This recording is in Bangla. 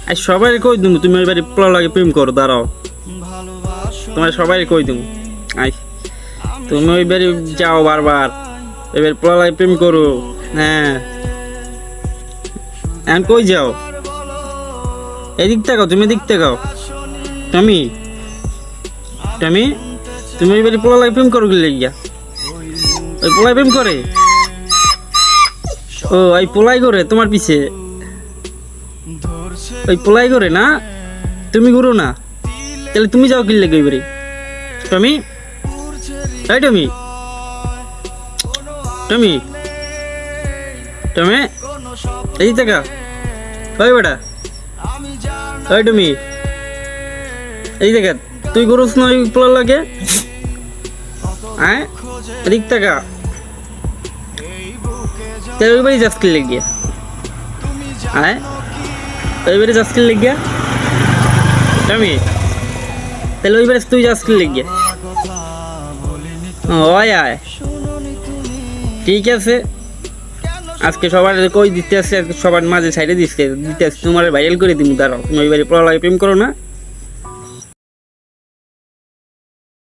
আর সবাই কই দিমু তুমি ওই বাড়ি পোলা লাগে প্রেম করো, দাঁড়াও তোমার সবাই কই দিমু। আই তুমি ওই বাড়ি যাও বারবার, এবার পোলা লাগে প্রেম করো। হ্যাঁ এখন কই যাও? এদিক তাকাও, তুমি এদিক তাকাও। তুমি তুমি তুমি ওই বাড়ি পোলা লাগে প্রেম করো কি লাগিয়া? ওই পোলাই প্রেম করে? ও ওই পোলাই করে তোমার পিছে? ওই পোলাই করে না, তুমি ঘুরো না? তাহলে তুমি যাও কিনলে কই বাড়ি? তুমি এই তুমি তুমি তুমি এই টাকা ওই বেটা, ওই তুমি এই জায়গা তুই করস না ওই পোলা লাগে? হ্যাঁ এদিক টাকা তাহলে ওই বাড়ি যাস কিনলে গিয়া? হ্যাঁ ওই বাড়ি যাস কিনলে গিয়া তুমি? তাহলে ওই বাড়ি তুই যাস কিনলে গিয়া? ওই আয় ঠিক আছে, আজকে সবার কই দিতে আসছে, সবার মাঝে সাইডে দিতে আসছে, তোমার ভাইরাল করে দিমু, দাঁড়াও। তুমি ওই বাড়ি পোলা লাগে প্রেম করো না?